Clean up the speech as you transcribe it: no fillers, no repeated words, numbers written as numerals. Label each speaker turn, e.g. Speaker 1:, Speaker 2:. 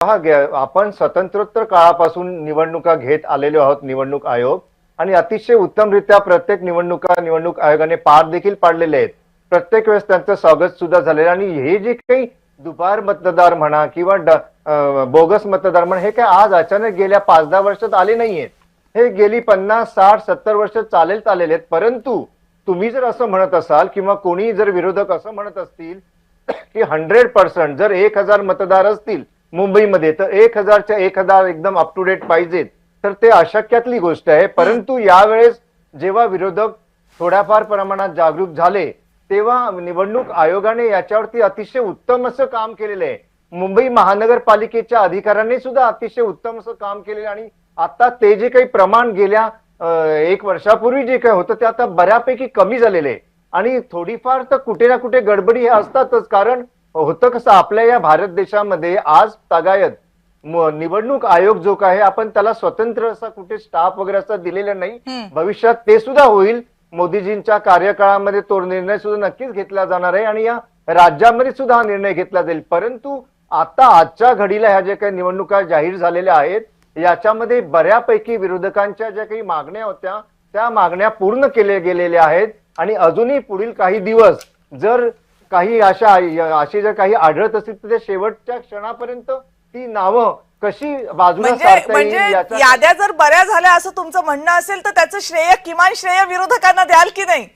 Speaker 1: पहा, आपण स्वतंत्रोत्तर काळापासून निवडणुका घेत आलेलो आहोत, निवडणूक आयोग, आणि अतिशय उत्तमरित्या प्रत्येक निवडणूक आयोगाने पार देखील पाडलेले आहेत. प्रत्येक वेळेस त्यांचं स्वागत सुद्धा झालेलं. आणि हे जे काही दुबार मतदार म्हणा किंवा बोगस मतदार म्हणा, हे काय आज अचानक गेल्या 5-10 वर्षात आले नाहीयेत. हे गेली 50, 60, 70 वर्ष चालेले आहेत. परंतु तुम्ही जर असं म्हणत असाल किंवा कोणी जर विरोधक असं म्हणत असतील की 100% जर 1000 मतदार असतील मुंबईमध्ये, तर 1000च्या 1000 एकदम अप टू डेट पाहिजेत, तर ते अशक्यातली गोष्ट आहे. परंतु यावेळेस जेव्हा विरोधक थोड्याफार प्रमाणात जागरूक झाले, तेव्हा निवडणूक आयोगाने याच्यावरती अतिशय उत्तम असं काम केलेलं आहे. मुंबई महानगरपालिकेच्या अधिकाऱ्यांनी सुद्धा अतिशय उत्तम असं काम केलेलं आहे. आणि आता ते जे काही प्रमाण गेल्या 1 वर्षापूर्वी जे काही होतं ते आता बऱ्यापैकी कमी झालेलं आहे. आणि थोडीफार तर कुठे ना कुठे गडबडी हे असतातच. कारण होतं कसं, आपल्या या भारत देशामध्ये आज तागायत निवडणूक आयोग जो काय आहे, आपण त्याला स्वतंत्र असा कुठे स्टाफ वगैरे असा दिलेला नाही. भविष्यात ते सुद्धा होईल. मोदीजींच्या कार्यकाळामध्ये तो निर्णय सुद्धा नक्कीच घेतला जाणार आहे आणि या राज्यामध्ये सुद्धा हा निर्णय घेतला जाईल. परंतु आता आजच्या घडीला ह्या ज्या काही निवडणुका जाहीर झालेल्या आहेत, याच्यामध्ये बऱ्यापैकी विरोधकांच्या ज्या काही मागण्या होत्या त्या मागण्या पूर्ण केल्या गेलेल्या आहेत. आणि अजूनही पुढील काही दिवस जर काही अशी जर काही आढळत असेल तर ते शेवटच्या क्षणापर्यंत ती नावं कशी बाजूला सारता येईल.
Speaker 2: याद्या जर बऱ्या झाल्या असं तुमचं म्हणणं असेल तर त्याचं श्रेय, किमान श्रेय विरोधकांना द्याल की नाही?